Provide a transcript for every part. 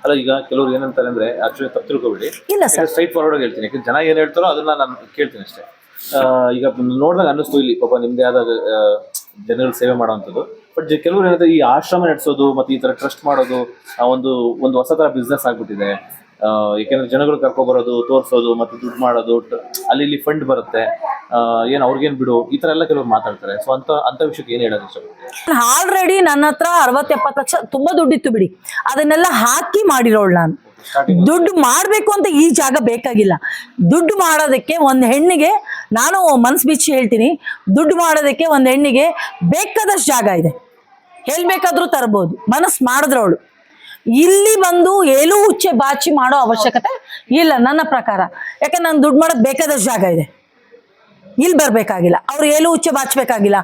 ಅಲ್ಲ ಈಗ ಕೆಲವರು ಏನಂತಾರೆ ಅಂದ್ರೆ ಆಕ್ಚುಲಿ ತಪ್ಪು ತಿಳ್ಕೊಬೇಡಿ, ಇಲ್ಲ ಸರ್, ಸ್ಟ್ರೈಟ್ ಫಾರ್ವರ್ಡ್ ಆಗಿ ಹೇಳ್ತೀನಿ. ಯಾಕಂದ್ರೆ ಜನ ಏನ್ ಹೇಳ್ತಾರೋ ಅದನ್ನ ನಾನು ಕೇಳ್ತೀನಿ ಅಷ್ಟೇ. ಈಗ ನೋಡಿದಾಗ ಅನ್ನಿಸ್ತು ಇಲ್ಲಿ ಪಾಪ ನಿಮ್ದೇ ಆದ ಜನಗಳ ಸೇವೆ ಮಾಡೋವಂಥದ್ದು. ಬಟ್ ಕೆಲವರು ಏನಂದ್ರೆ ಈ ಆಶ್ರಮ ನಡೆಸೋದು ಮತ್ತೆ ಈ ತರ ಟ್ರಸ್ಟ್ ಮಾಡೋದು ಒಂದು ಹೊಸ ತರ ಬಿಸ್ನೆಸ್ ಆಗ್ಬಿಟ್ಟಿದೆ. ಯಾಕೆಂದ್ರೆ ಜನಗಳು ಕರ್ಕೊಬರೋದು, ತೋರಿಸೋದು, ಮತ್ತೆ ದುಡ್ಡು ಮಾಡೋದು, ಅಲ್ಲಿ ಇಲ್ಲಿ ಫಂಡ್ ಬರುತ್ತೆ, ಏನ್ ಅವ್ರಿಗೇನ್ ಬಿಡು, ಈ ತರ ಎಲ್ಲ ಕೆಲವರು ಮಾತಾಡ್ತಾರೆ. ಸೊ ಅಂತ ವಿಷಯಕ್ಕೆ ಏನ್ ಹೇಳೋದು ಇಷ್ಟ? ಆಲ್ರೆಡಿ ನನ್ನ ಹತ್ರ 60-70 ಲಕ್ಷ ತುಂಬಾ ದುಡ್ಡಿತ್ತು ಬಿಡಿ, ಅದನ್ನೆಲ್ಲ ಹಾಕಿ ಮಾಡಿರೋಳು ನಾನು. ದುಡ್ಡು ಮಾಡ್ಬೇಕು ಅಂತ ಈ ಜಾಗ ಬೇಕಾಗಿಲ್ಲ. ದುಡ್ಡು ಮಾಡೋದಕ್ಕೆ ಒಂದು ಹೆಣ್ಣಿಗೆ, ನಾನು ಮನ್ಸು ಬಿಚ್ಚಿ ಹೇಳ್ತೀನಿ, ದುಡ್ಡು ಮಾಡೋದಕ್ಕೆ ಒಂದು ಹೆಣ್ಣಿಗೆ ಬೇಕಾದಷ್ಟು ಜಾಗ ಇದೆ, ಹೇಳ್ಬೇಕಾದ್ರೂ ತರಬಹುದು, ಮನಸ್ಸು ಮಾಡಿದ್ರವಳು. ಇಲ್ಲಿ ಬಂದು ಏಲೂ ಉಚ್ಚೆ ಬಾಚಿ ಮಾಡೋ ಅವಶ್ಯಕತೆ ಇಲ್ಲ ನನ್ನ ಪ್ರಕಾರ. ಯಾಕಂದ್ರೆ ನಾನು ದುಡ್ಡು ಮಾಡೋದು ಬೇಕಾದಷ್ಟು ಜಾಗ ಇದೆ, ಇಲ್ಲಿ ಬರ್ಬೇಕಾಗಿಲ್ಲ. ಅವ್ರು ಏಲೂ ಉಚ್ಚೆ ಬಾಚ್ಬೇಕಾಗಿಲ್ಲ.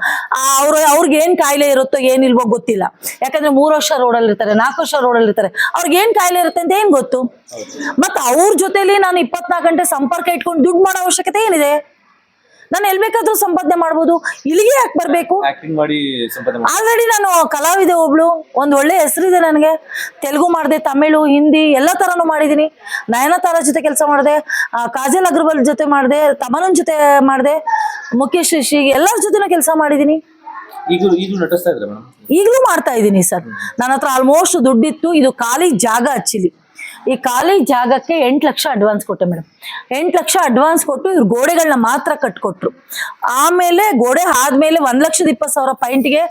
ಅವ್ರಿಗೆ ಏನ್ ಕಾಯಿಲೆ ಇರುತ್ತೋ ಏನಿಲ್ವೋ ಗೊತ್ತಿಲ್ಲ. ಯಾಕಂದ್ರೆ 3 ವರ್ಷ ರೋಡಲ್ಲಿ ಇರ್ತಾರೆ, 4 ವರ್ಷ ರೋಡಲ್ಲಿ ಇರ್ತಾರೆ, ಅವ್ರಿಗೆ ಏನ್ ಕಾಯಿಲೆ ಇರುತ್ತೆ ಅಂತ ಏನ್ ಗೊತ್ತು? ಮತ್ತೆ ಅವ್ರ ಜೊತೆಲಿ ನಾನು 24 ಗಂಟೆ ಸಂಪರ್ಕ ಇಟ್ಕೊಂಡು ದುಡ್ಡು ಮಾಡೋ ಅವಶ್ಯಕತೆ ಏನಿದೆ? ನಾನು ಎಲ್ಲಿ ಬೇಕಾದ್ರೂ ಸಂಪಾದನೆ ಮಾಡ್ಬೋದು, ಇಲ್ಲಿಗೆ ಯಾಕೆ ಬರ್ಬೇಕು? ಆಲ್ರೆಡಿ ನಾನು ಕಲಾವಿದೆ ಒಬ್ಳು, ಒಂದು ಒಳ್ಳೆ ಹೆಸರಿದೆ ನನಗೆ. ತೆಲುಗು ಮಾಡಿದೆ, ತಮಿಳು, ಹಿಂದಿ ಎಲ್ಲ ತರನು ಮಾಡಿದೀನಿ. ನಯನತಾರ ಜೊತೆ ಕೆಲಸ ಮಾಡಿದೆ, ಕಾಜಲ್ ಅಗ್ರವಾಲ್ ಜೊತೆ ಮಾಡಿದೆ, ತಮನನ್ ಜೊತೆ ಮಾಡಿದೆ, ಮುಖೇಶ್ ರಿಷಿ, ಎಲ್ಲರ ಜೊತೆನೂ ಕೆಲಸ ಮಾಡಿದೀನಿ. ಈಗಲೂ ಮಾಡ್ತಾ ಇದ್ದೀನಿ ಸರ್. ನನ್ನ ಹತ್ರ ಆಲ್ಮೋಸ್ಟ್ ದುಡ್ಡಿತ್ತು. ಇದು ಖಾಲಿ ಜಾಗ ಆಕ್ಚುಲಿ. ಈ ಖಾಲಿ ಜಾಗಕ್ಕೆ 8 ಲಕ್ಷ ಅಡ್ವಾನ್ಸ್ ಕೊಟ್ಟೆ ಮೇಡಮ್. 8 ಲಕ್ಷ ಅಡ್ವಾನ್ಸ್ ಕೊಟ್ಟು ಇವ್ರು ಗೋಡೆಗಳನ್ನ ಮಾತ್ರ ಕಟ್ಕೊಟ್ರು. ಆಮೇಲೆ ಗೋಡೆ ಆದ್ಮೇಲೆ 1,20,000 ಪೈಂಟ್ಗೆ,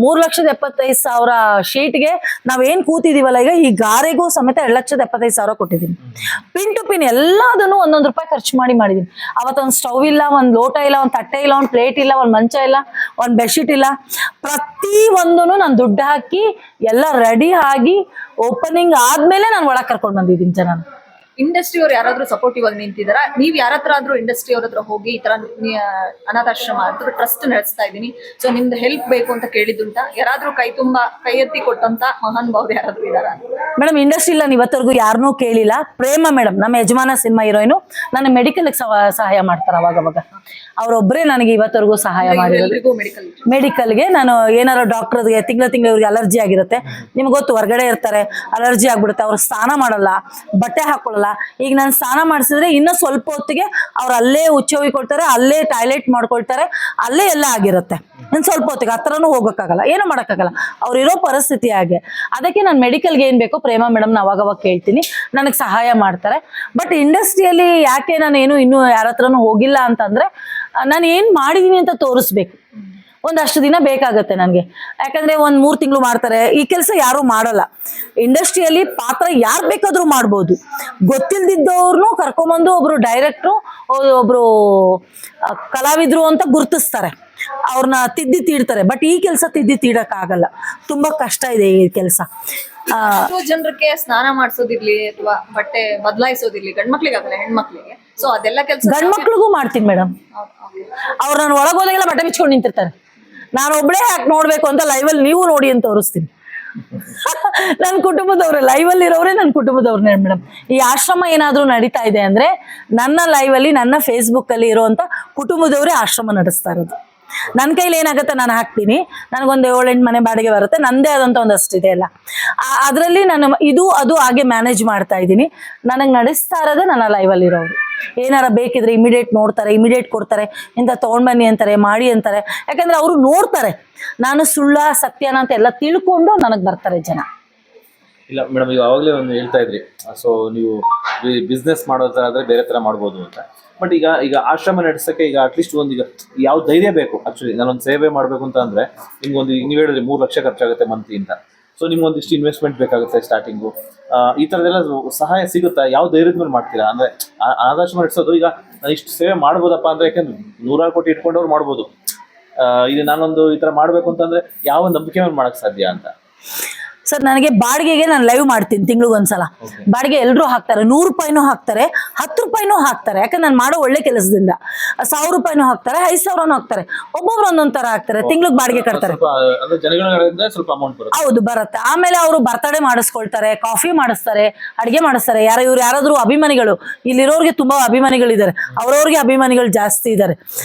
3,75,000 ಶೀಟ್ಗೆ ನಾವೇನ್ ಕೂತಿದೀವಲ್ಲ ಈಗ, ಈ ಗಾರೆಗೂ ಸಮೇತ 2,75,000 ಕೊಟ್ಟಿದ್ದೀನಿ. ಪಿನ್ ಟು ಪಿನ್ ಎಲ್ಲದನ್ನು ಒಂದೊಂದು ರೂಪಾಯಿ ಖರ್ಚು ಮಾಡಿದೀನಿ. ಅವತ್ತೊಂದು ಸ್ಟವ್ ಇಲ್ಲ, ಒಂದು ಲೋಟ ಇಲ್ಲ, ಒಂದು ತಟ್ಟೆ ಇಲ್ಲ, ಒಂದು ಪ್ಲೇಟ್ ಇಲ್ಲ, ಒಂದು ಮಂಚ ಇಲ್ಲ, ಒಂದು ಬೆಡ್ಶೀಟ್ ಇಲ್ಲ. ಪ್ರತಿ ಒಂದನ್ನು ನಾನು ದುಡ್ಡು ಹಾಕಿ ಎಲ್ಲ ರೆಡಿ ಆಗಿ ಓಪನಿಂಗ್ ಆದ್ಮೇಲೆ ನಾನು ಒಳಗೆ ಕರ್ಕೊಂಡು ಬಂದಿದ್ದೀನಿ ಜನ. ಇಂಡಸ್ಟ್ರಿ ಅವ್ರು ಯಾರಾದ್ರೂ ಸಪೋರ್ಟಿವ್ ಆಗಿ ನಿಂತಿದಾರ? ನೀವ್ ಯಾರ ಹತ್ರ ಆದ್ರೂ ಇಂಡಸ್ಟ್ರಿ ಅವ್ರ ಹತ್ರ ಹೋಗಿ ಈ ತರ ಅನಾಥಾಶ್ರಮ ಅಥವಾ ಟ್ರಸ್ಟ್ ನಡೆಸ್ತಾ ಇದೀನಿ, ಸೊ ನಿಮ್ದು ಹೆಲ್ಪ್ ಬೇಕು ಅಂತ ಕೇಳಿದ್ದುಂಟ? ಯಾರಾದ್ರೂ ಕೈ ಎತ್ತಿ ಕೊಟ್ಟಂತ ಮಹಾನ್ ಭಾವ್ರು ಯಾರಾದ್ರೂ ಇದಾರ? ಮೇಡಮ್ ಇಂಡಸ್ಟ್ರಿ ನಾನು ಇವತ್ತರೆಗೂ ಯಾರನ್ನೂ ಕೇಳಿಲ್ಲ. ಪ್ರೇಮ ಮೇಡಮ್, ನಮ್ಮ ಯಜಮಾನ ಸಿನಿಮಾ ಹೀರೋಯಿನು, ನನ್ನ ಮೆಡಿಕಲ್ ಸಹಾಯ ಮಾಡ್ತಾರೆ ಅವಾಗವಾಗ. ಅವರೊಬ್ಬರೇ ನನಗೆ ಇವತ್ತರೆಗೂ ಸಹಾಯ ಮಾಡಿರೋದು. ಮೆಡಿಕಲ್ಗೆ ನಾನು ಏನಾರ ಡಾಕ್ಟರ್ಗೆ ತಿಂಗಳ ಇವ್ರಿಗೆ ಅಲರ್ಜಿ ಆಗಿರುತ್ತೆ, ನಿಮ್ಗೆ ಗೊತ್ತು, ಹೊರಗಡೆ ಇರ್ತಾರೆ, ಅಲರ್ಜಿ ಆಗ್ಬಿಡುತ್ತೆ, ಅವ್ರು ಸ್ನಾನ ಮಾಡಲ್ಲ, ಬಟ್ಟೆ ಹಾಕೊಳ್ಳಲ್ಲ. ಈಗ ನಾನು ಸ್ನಾನ ಮಾಡಿಸಿದ್ರೆ ಇನ್ನೂ ಸ್ವಲ್ಪ ಹೊತ್ತಿಗೆ ಅವ್ರು ಅಲ್ಲೇ ಉಚ್ಚೆ ಕೊಡ್ತಾರೆ, ಅಲ್ಲೇ ಟಾಯ್ಲೆಟ್ ಮಾಡ್ಕೊಳ್ತಾರೆ, ಅಲ್ಲೇ ಎಲ್ಲ ಆಗಿರುತ್ತೆ. ಇನ್ನು ಸ್ವಲ್ಪ ಹೊತ್ತಿಗೆ ಹತ್ರನೂ ಹೋಗೋಕ್ಕಾಗಲ್ಲ, ಏನೂ ಮಾಡೋಕ್ಕಾಗಲ್ಲ, ಅವ್ರು ಇರೋ ಪರಿಸ್ಥಿತಿ ಹಾಗೆ. ಅದಕ್ಕೆ ನಾನು ಮೆಡಿಕಲ್ಗೆ ಏನು ಬೇಕೋ ಪ್ರೇಮ ಮೇಡಮ್ನ ಅವಾಗವಾಗ ಕೇಳ್ತೀನಿ, ನನಗೆ ಸಹಾಯ ಮಾಡ್ತಾರೆ. ಬಟ್ ಇಂಡಸ್ಟ್ರಿಯಲ್ಲಿ ಯಾಕೆ ನಾನು ಇನ್ನೂ ಯಾರ ಹತ್ರನೂ ಹೋಗಿಲ್ಲ ಅಂತಂದರೆ, ನಾನು ಏನು ಮಾಡಿದ್ದೀನಿ ಅಂತ ತೋರಿಸ್ಬೇಕು. ಒಂದಷ್ಟು ದಿನ ಬೇಕಾಗತ್ತೆ ನನಗೆ. ಯಾಕಂದರೆ ಒಂದು 3 ತಿಂಗಳು ಮಾಡ್ತಾರೆ, ಈ ಕೆಲಸ ಯಾರೂ ಮಾಡಲ್ಲ. ಇಂಡಸ್ಟ್ರಿಯಲ್ಲಿ ಪಾತ್ರ ಯಾರು ಬೇಕಾದರೂ ಮಾಡ್ಬೋದು. ಗೊತ್ತಿಲ್ದಿದ್ದವ್ರನ್ನೂ ಕರ್ಕೊಂಬಂದು ಒಬ್ಬರು ಡೈರೆಕ್ಟ್ರು, ಒಬ್ಬರು ಕಲಾವಿದರು ಅಂತ ಗುರುತಿಸ್ತಾರೆ, ಅವ್ರನ್ನ ತಿದ್ದಿ ತೀಡ್ತಾರೆ. ಬಟ್ ಈ ಕೆಲಸ ತಿದ್ದಿ ತೀಡಕ್ಕಾಗಲ್ಲ, ತುಂಬ ಕಷ್ಟ ಇದೆ ಈ ಕೆಲಸ. ಜನರಿಗೆ ಸ್ನಾನ ಮಾಡಿಸೋದಿರ್ಲಿ ಅಥವಾ ಬಟ್ಟೆ ಬದಲಾಯಿಸೋದಿರ್ಲಿ, ಗಂಡ್ಮಕ್ಳಿಗೆ ಆಗಲ್ಲ, ಹೆಣ್ಮಕ್ಳಿಗೆ, ಸೊ ಅದೆಲ್ಲ ಕೆಲಸ ಗಂಡ್ಮಕ್ಳಿಗೂ ಮಾಡ್ತೀನಿ ಮೇಡಮ್. ಅವ್ರು ನಾನು ಒಳಗೋದಾಗೆಲ್ಲ ಬಟ್ಟೆ ಬಿಚ್ಕೊಂಡು ನಿಂತಿರ್ತಾರೆ, ನಾನು ಒಬ್ಬಳೇ ಯಾಕೆ ನೋಡ್ಬೇಕು ಅಂತ ಲೈವಲ್ಲಿ ನೀವು ನೋಡಿ ಅಂತ ತೋರಿಸ್ತೀನಿ. ನನ್ನ ಕುಟುಂಬದವ್ರೆ, ಲೈವಲ್ಲಿ ಇರೋರೆ ನನ್ನ ಕುಟುಂಬದವ್ರನ್ನೇ ಮೇಡಮ್. ಈ ಆಶ್ರಮ ಏನಾದರೂ ನಡೀತಾ ಇದೆ ಅಂದರೆ ನನ್ನ ಲೈವಲ್ಲಿ, ನನ್ನ ಫೇಸ್ಬುಕ್ಕಲ್ಲಿ ಇರೋವಂಥ ಕುಟುಂಬದವರೇ ಆಶ್ರಮ ನಡೆಸ್ತಾ ಇರೋದು. ನನ್ನ ಕೈಲಿ ಏನಾಗುತ್ತೆ ನಾನು ಹಾಕ್ತೀನಿ. ನನಗೊಂದು 7-8 ಮನೆ ಬಾಡಿಗೆ ಬರುತ್ತೆ, ನನ್ನದೇ ಆದಂಥ ಒಂದಷ್ಟಿದೆ ಎಲ್ಲ. ಅದರಲ್ಲಿ ನಾನು ಇದು ಅದು ಹಾಗೆ ಮ್ಯಾನೇಜ್ ಮಾಡ್ತಾ ಇದ್ದೀನಿ. ನನಗೆ ನಡೆಸ್ತಾ ಇರೋದೇ ನನ್ನ ಲೈವಲ್ಲಿ ಇರೋರು. ಏನಾರ ಬೇಕಿದ್ರೆ ಇಮಿಡಿಯೇಟ್ ನೋಡ್ತಾರೆ, ಇಮಿಡಿಯೇಟ್ ಕೊಡ್ತಾರೆ, ಇಂಥ ತೊಗೊಂಡ್ಬನ್ನಿ ಅಂತಾರೆ, ಮಾಡಿ ಅಂತಾರೆ. ಯಾಕಂದರೆ ಅವರು ನೋಡ್ತಾರೆ ನಾನು ಸುಳ್ಳ ಸತ್ಯನ ಅಂತ ಎಲ್ಲ ತಿಳ್ಕೊಂಡು ನನಗೆ ಬರ್ತಾರೆ ಜನ. ಇಲ್ಲ ಮೇಡಮ್, ಈಗ ಆವಾಗಲೇ ಒಂದು ಹೇಳ್ತಾ ಇದ್ರಿ, ಸೊ ನೀವು ಬಿಸ್ನೆಸ್ ಮಾಡೋ ಥರ ಆದರೆ ಬೇರೆ ಥರ ಮಾಡ್ಬೋದು ಅಂತ. ಬಟ್ ಈಗ ಆಶ್ರಮ ನಡೆಸೋಕ್ಕೆ ಈಗ ಅಟ್ಲೀಸ್ಟ್ ಈಗ ಯಾವ ಧೈರ್ಯ ಬೇಕು? ಆ್ಯಕ್ಚುಲಿ ನಾನೊಂದು ಸೇವೆ ಮಾಡಬೇಕು ಅಂತ ಅಂದರೆ ನಿಮ್ಗೊಂದು, ನೀವು ಹೇಳಿದ್ರಿ 3 ಲಕ್ಷ ಖರ್ಚಾಗುತ್ತೆ ಮಂತ್ಲಿ ಅಂತ. ಸೊ ನಿಮ್ಗೊಂದಿಷ್ಟು ಇನ್ವೆಸ್ಟ್ಮೆಂಟ್ ಬೇಕಾಗುತ್ತೆ ಸ್ಟಾರ್ಟಿಂಗು. ಈ ಥರದ್ದೆಲ್ಲ ಸಹಾಯ ಸಿಗುತ್ತಾ? ಯಾವ ಧೈರ್ಯದ ಮೇಲೆ ಮಾಡ್ತೀರಾ? ಅಂದರೆ ಅನಾಥಾಶ್ರಮ ನಡೆಸೋದು, ಈಗ ನಾನು ಇಷ್ಟು ಸೇವೆ ಮಾಡ್ಬೋದಪ್ಪ ಅಂದರೆ, ಯಾಕೆಂದ್ರೆ 100 ಕೋಟಿ ಇಟ್ಕೊಂಡವ್ರು ಮಾಡ್ಬೋದು. ಇದು ನಾನೊಂದು ಈ ಥರ ಮಾಡಬೇಕು ಅಂತಂದರೆ ಯಾವ ನಂಬಿಕೆ ಮೇಲೆ ಮಾಡೋಕ್ಕೆ ಸಾಧ್ಯ ಅಂತ? ಸರ್, ನನಗೆ ಬಾಡಿಗೆಗೆ ನಾನು ಲೈವ್ ಮಾಡ್ತೀನಿ ತಿಂಗಳಿಗೊಂದ್ಸಲ. ಬಾಡಿಗೆ ಎಲ್ಲರೂ ಹಾಕ್ತಾರೆ, 100 ರೂಪಾಯಿನೂ ಹಾಕ್ತಾರೆ, 10 ರೂಪಾಯಿನೂ ಹಾಕ್ತಾರೆ. ಯಾಕಂದ್ರೆ ನಾನು ಮಾಡೋ ಒಳ್ಳೆ ಕೆಲಸದಿಂದ 1000 ರೂಪಾಯಿನೂ ಹಾಕ್ತಾರೆ, 5000 ಹಾಕ್ತಾರೆ, ಒಬ್ಬೊಬ್ರು ಒಂದೊಂದು ತರ ಹಾಕ್ತಾರೆ. ತಿಂಗ್ಳಿಗೆ ಬಾಡಿಗೆ ಕಟ್ತಾರೆ, ಹೌದು ಬರುತ್ತೆ. ಆಮೇಲೆ ಅವರು ಬರ್ತಡೇ ಮಾಡಿಸ್ಕೊಳ್ತಾರೆ, ಕಾಫಿ ಮಾಡಿಸ್ತಾರೆ, ಅಡಿಗೆ ಮಾಡಿಸ್ತಾರೆ. ಇವ್ರು ಯಾರಾದ್ರೂ ಅಭಿಮಾನಿಗಳು, ಇಲ್ಲಿರೋರಿಗೆ ತುಂಬಾ ಅಭಿಮಾನಿಗಳಿದ್ದಾರೆ, ಅವ್ರವ್ರಿಗೆ ಅಭಿಮಾನಿಗಳು ಜಾಸ್ತಿ ಇದ್ದಾರೆ.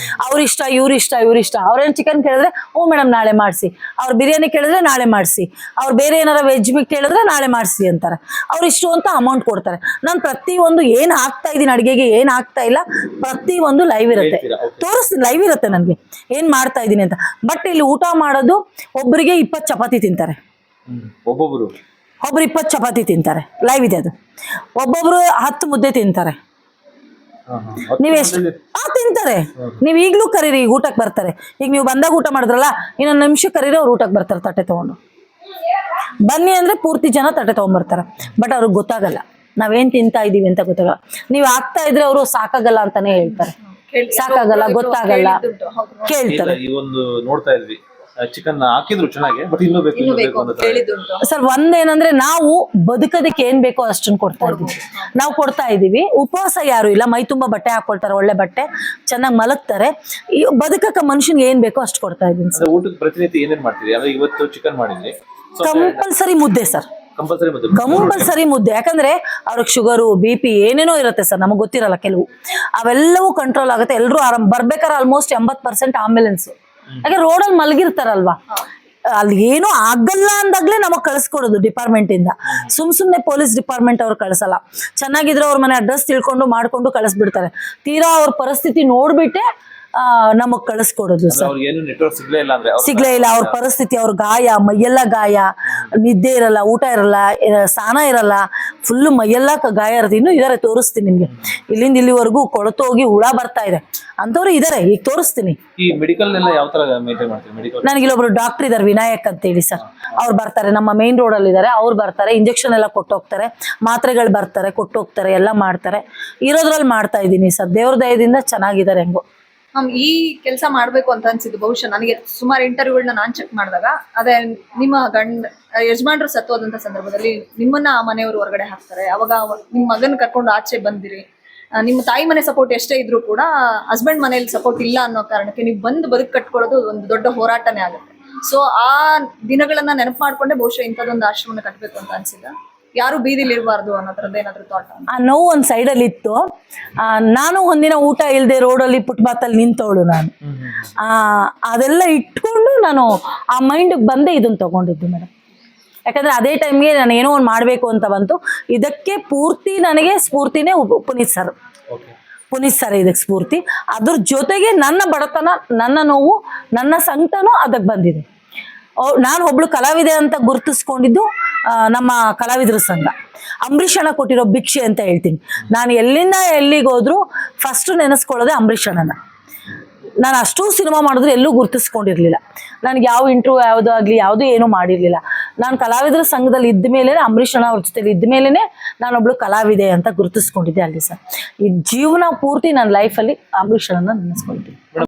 ಅವ್ರಿಷ್ಟ, ಇವ್ರಿಷ್ಟ. ಅವ್ರೇನು ಚಿಕನ್ ಕೇಳಿದ್ರೆ ಹ್ಞೂ ಮೇಡಮ್ ನಾಳೆ ಮಾಡಿಸಿ, ಅವ್ರು ಬಿರಿಯಾನಿ ಕೇಳಿದ್ರೆ ನಾಳೆ ಮಾಡಿಸಿ, ಅವ್ರು ಬೇರೆ ಏನಾರ ವೆಜ್ ಬಿಟ್ಟು ಹೇಳಿದ್ರೆ ನಾಳೆ ಮಾಡಿಸಿ ಅಂತಾರೆ. ಅವ್ರು ಇಷ್ಟು ಅಂತ ಅಮೌಂಟ್ ಕೊಡ್ತಾರೆ. ನಾನು ಪ್ರತಿಯೊಂದು ಏನು ಹಾಕ್ತಾ ಇದ್ದೀನಿ ಅಡುಗೆಗೆ, ಏನು ಹಾಕ್ತಾ ಇಲ್ಲ, ಪ್ರತಿಯೊಂದು ಲೈವ್ ಇರುತ್ತೆ, ತೋರಿಸ್ತೀನಿ, ಲೈವ್ ಇರುತ್ತೆ ನನಗೆ ಏನು ಮಾಡ್ತಾ ಇದ್ದೀನಿ ಅಂತ. ಬಟ್ ಇಲ್ಲಿ ಊಟ ಮಾಡೋದು ಒಬ್ಬರಿಗೆ 20 ಚಪಾತಿ ತಿಂತಾರೆ, ಒಬ್ಬೊಬ್ರು 20 ಚಪಾತಿ ತಿಂತಾರೆ, ಲೈವ್ ಇದೆ ಅದು. ಒಬ್ಬೊಬ್ರು 10 ಮುದ್ದೆ ತಿಂತಾರೆ. ನೀವ್ ಎಷ್ಟು ತಿಂತಾರೆ. ನೀವ್ ಈಗ್ಲೂ ಕರೀರಿ, ಈಗ ಊಟಕ್ಕೆ ಬರ್ತಾರೆ. ಈಗ ನೀವು ಬಂದಾಗ ಊಟ ಮಾಡಿದ್ರಲ್ಲ, ಇನ್ನೊಂದು ನಿಮಿಷ ಕರೀರಿ, ಅವ್ರು ಊಟಕ್ಕೆ ಬರ್ತಾರೆ ತಟ್ಟೆ ತಗೊಂಡು. ಬನ್ನಿ ಅಂದ್ರೆ ಪೂರ್ತಿ ಜನ ತಟ್ಟೆ ತಗೊಂಡ್ಬರ್ತಾರೆ. ಬಟ್ ಅವ್ರಿಗೆ ಗೊತ್ತಾಗಲ್ಲ ನಾವೇನ್ ತಿಂತಾ ಇದೀವಿ ಅಂತ ಗೊತ್ತಾಗಲ್ಲ. ನೀವ್ ಆಗ್ತಾ ಇದ್ರೆ ಅವರು ಸಾಕಾಗಲ್ಲ ಅಂತಾನೆ ಹೇಳ್ತಾರೆ. ಸಾಕಾಗಲ್ಲ, ಗೊತ್ತಾಗಲ್ಲ, ಕೇಳ್ತಾರೆ. ಈ ಒಂದು ನೋಡ್ತಾ ಇದ್ವಿ ಚಿಕನ್ ಹಾಕಿದ್ರು ಚೆನ್ನಾಗಿ, ಬಟ್ ಇನ್ನೂ ಬೇಕು ಅಂತ ಸರ್. ಒಂದೇನಂದ್ರೆ ನಾವು ಬದುಕೋದಕ್ಕೆ ಏನ್ ಬೇಕೋ ಅಷ್ಟನ್ನು ಕೊಡ್ತಾ ಇದೀವಿ, ನಾವು ಕೊಡ್ತಾ ಇದೀವಿ. ಉಪವಾಸ ಯಾರು ಇಲ್ಲ, ಮೈ ತುಂಬಾ ಬಟ್ಟೆ ಹಾಕೊಳ್ತಾರೆ, ಒಳ್ಳೆ ಬಟ್ಟೆ, ಚೆನ್ನಾಗಿ ಮಲಗ್ತಾರೆ. ಬದುಕಕ್ಕೆ ಮನುಷ್ಯನ್ಗೆ ಏನ್ ಬೇಕೋ ಅಷ್ಟು ಕೊಡ್ತಾ ಇದೀನಿ ಸರ್. ಊಟದ ಪ್ರತಿನಿತ್ಯ ಏನೇನ್ ಮಾಡ್ತೀವಿ? ಅಂದ್ರೆ ಇವತ್ತು ಚಿಕನ್ ಮಾಡಿದ್ವಿ, ಕಂಪಲ್ಸರಿ ಮುದ್ದೆ ಸರ್, ಕಂಪಲ್ಸರಿ ಮುದ್ದೆ. ಯಾಕಂದ್ರೆ ಅವ್ರಿಗೆ ಶುಗರು, BP ಏನೇನೋ ಇರುತ್ತೆ ಸರ್, ನಮಗ್ ಗೊತ್ತಿರಲ್ಲ ಕೆಲವು. ಅವೆಲ್ಲವೂ ಕಂಟ್ರೋಲ್ ಆಗುತ್ತೆ. ಎಲ್ಲರೂ ಆರಾಮ್ ಬರ್ಬೇಕಾದ್ರೆ ಆಲ್ಮೋಸ್ಟ್ 80% ಆಂಬ್ಯುಲೆನ್ಸ್. ಯಾಕೆ ರೋಡಲ್ಲಿ ಮಲಗಿರ್ತಾರಲ್ವಾ, ಅಲ್ಲಿ ಏನೂ ಆಗಲ್ಲ ಅಂದಾಗ್ಲೇ ನಮಗ್ ಕಳಿಸ್ಕೊಡೋದು ಡಿಪಾರ್ಟ್ಮೆಂಟ್ ಇಂದ. ಸುಮ್ನೆ ಪೊಲೀಸ್ ಡಿಪಾರ್ಟ್ಮೆಂಟ್ ಅವ್ರು ಕಳ್ಸಲ್ಲ. ಚೆನ್ನಾಗಿದ್ರೆ ಅವ್ರ ಮನೆ ಅಡ್ರೆಸ್ ತಿಳ್ಕೊಂಡು ಮಾಡ್ಕೊಂಡು ಕಳಿಸ್ಬಿಡ್ತಾರೆ. ತೀರಾ ಅವ್ರ ಪರಿಸ್ಥಿತಿ ನೋಡ್ಬಿಟ್ಟೆ ನಮಗ್ ಕಳಿಸ್ಕೊಡೋದು ಸರ್. ಸಿಗ್ಲೇ ಇಲ್ಲ ಅವ್ರ ಪರಿಸ್ಥಿತಿ, ಅವ್ರ ಗಾಯ, ಮೈಯೆಲ್ಲ ಗಾಯ, ನಿದ್ದೆ ಇರಲ್ಲ, ಊಟ ಇರಲ್ಲ, ಸ್ನಾನ ಇರಲ್ಲ, ಫುಲ್ ಮೈಯೆಲ್ಲ ಗಾಯ ಇರುತ್ತೆ. ಇನ್ನೂ ಇದಾರೆ, ತೋರಿಸ್ತೀನಿ ನಿಮ್ಗೆ. ಇಲ್ಲಿಂದ ಇಲ್ಲಿವರೆಗೂ ಕೊಳತೋಗಿ ಹುಳ ಬರ್ತಾ ಇದೆ ಅಂತವ್ರು ಇದಾರೆ, ಈಗ ತೋರಿಸ್ತೀನಿ. ನನಗೆ ಇಲ್ಲೊಬ್ರು ಡಾಕ್ಟರ್ ಇದಾರೆ, ವಿನಾಯಕ್ ಅಂತ ಹೇಳಿ ಸರ್. ಅವ್ರು ಬರ್ತಾರೆ, ನಮ್ಮ ಮೇನ್ ರೋಡ್ ಅಲ್ಲಿ ಇದಾರೆ. ಅವ್ರು ಬರ್ತಾರೆ, ಇಂಜೆಕ್ಷನ್ ಎಲ್ಲ ಕೊಟ್ಟೋಗ್ತಾರೆ, ಮಾತ್ರೆಗಳು ಬರ್ತಾರೆ, ಕೊಟ್ಟೋಗ್ತಾರೆ, ಎಲ್ಲ ಮಾಡ್ತಾರೆ. ಇರೋದ್ರಲ್ಲಿ ಮಾಡ್ತಾ ಇದ್ದೀನಿ ಸರ್. ದೇವ್ರ ದಯದಿಂದ ಚೆನ್ನಾಗಿದ್ದಾರೆ. ಹೆಂಗೋ ಈ ಕೆಲಸ ಮಾಡ್ಬೇಕು ಅಂತ ಅನ್ಸಿದ್ದು ಬಹುಶಃ ನನಗೆ ಸುಮಾರು ಇಂಟರ್ವ್ಯೂಗಳನ್ನ ನಾನ್ ಚೆಕ್ ಮಾಡಿದಾಗ, ಅದೇ ನಿಮ್ಮ ಯಜಮಾನ್ರು ಸತ್ತೋದಂತ ಸಂದರ್ಭದಲ್ಲಿ ನಿಮ್ಮನ್ನ ಮನೆಯವರು ಹೊರಗಡೆ ಹಾಕ್ತಾರೆ. ಅವಾಗ ನಿಮ್ ಮಗನ್ ಕರ್ಕೊಂಡು ಆಚೆ ಬಂದಿರಿ. ನಿಮ್ಮ ತಾಯಿ ಮನೆ ಸಪೋರ್ಟ್ ಎಷ್ಟೇ ಇದ್ರೂ ಕೂಡ ಹಸ್ಬೆಂಡ್ ಮನೇಲಿ ಸಪೋರ್ಟ್ ಇಲ್ಲ ಅನ್ನೋ ಕಾರಣಕ್ಕೆ ನೀವು ಬಂದು ಬದುಕು ಕಟ್ಕೊಳ್ಳೋದು ಒಂದು ದೊಡ್ಡ ಹೋರಾಟನೇ ಆಗುತ್ತೆ. ಸೊ ಆ ದಿನಗಳನ್ನ ನೆನಪು ಮಾಡ್ಕೊಂಡೆ ಬಹುಶಃ ಇಂಥದ್ದೊಂದು ಆಶ್ರಮನ ಕಟ್ಬೇಕು ಅಂತ ಅನ್ಸಿಲ್ಲ. ಯಾರು ಬೀದಿಲಿ ಇರಬಾರ್ದು ಅನ್ನೋದ್ರದ್ದು ಏನಾದ್ರು ಥಾಟ್? ಆ ನೋವು ಒಂದ್ ಸೈಡಲ್ಲಿ ಇತ್ತು. ನಾನು ಒಂದಿನ ಊಟ ಇಲ್ಲದೆ ರೋಡಲ್ಲಿ ಫುಟ್ಪಾತಲ್ಲಿ ನಿಂತವಳು ನಾನು. ಅದೆಲ್ಲ ಇಟ್ಕೊಂಡು ನಾನು ಆ ಮೈಂಡಿಗೆ ಬಂದೆ ಇದನ್ನ ತಗೊಂಡಿದ್ದು ಮೇಡಮ್. ಯಾಕಂದ್ರೆ ಅದೇ ಟೈಮ್ಗೆ ನಾನು ಏನೋ ಒಂದು ಮಾಡಬೇಕು ಅಂತ ಬಂತು. ಇದಕ್ಕೆ ಪೂರ್ತಿ ನನಗೆ ಸ್ಫೂರ್ತಿನೇ ಪುನೀತ್ ಸರ್ ಇದಕ್ಕೆ ಸ್ಫೂರ್ತಿ. ಅದ್ರ ಜೊತೆಗೆ ನನ್ನ ಬಡತನ, ನನ್ನ ನೋವು, ನನ್ನ ಸಂಕಟನೂ ಅದಕ್ಕೆ ಬಂದಿದೆ. ನಾನು ಒಬ್ಳು ಕಲಾವಿದೆ ಅಂತ ಗುರುತಿಸ್ಕೊಂಡಿದ್ದು ನಮ್ಮ ಕಲಾವಿದರ ಸಂಘ. ಅಂಬರೀಷ್ ಅಣ್ಣ ಕೊಟ್ಟಿರೋ ಭಿಕ್ಷೆ ಅಂತ ಹೇಳ್ತೀನಿ. ನಾನು ಎಲ್ಲಿಂದ ಎಲ್ಲಿಗೋದ್ರು ಫಸ್ಟ್ ನೆನೆಸ್ಕೊಳ್ಳೋದೆ ಅಂಬರೀಷ್ ಅಣ್ಣನ. ನಾನು ಅಷ್ಟು ಸಿನಿಮಾ ಮಾಡಿದ್ರು ಎಲ್ಲೂ ಗುರುತಿಸ್ಕೊಂಡಿರ್ಲಿಲ್ಲ. ನನಗೆ ಯಾವ ಇಂಟರ್ವ್ಯೂ ಯಾವುದೋ ಆಗಲಿ ಯಾವುದೂ ಏನೂ ಮಾಡಿರಲಿಲ್ಲ. ನಾನು ಕಲಾವಿದರ ಸಂಘದಲ್ಲಿ ಇದ್ದ ಮೇಲೆ, ಅಂಬರೀಷ್ ಅಣ್ಣ ಅವ್ರ ಜೊತೆಲಿ ಇದ್ದ ಮೇಲೇ ನಾನೊಬ್ಳು ಕಲಾವಿದೆ ಅಂತ ಗುರುತಿಸ್ಕೊಂಡಿದ್ದೆ ಅಲ್ಲಿ ಸರ್. ಈ ಜೀವನ ಪೂರ್ತಿ ನನ್ನ ಲೈಫಲ್ಲಿ ಅಂಬರೀಷ್ ಅಣ್ಣನ ನೆನೆಸ್ಕೊಳ್ತೀನಿ.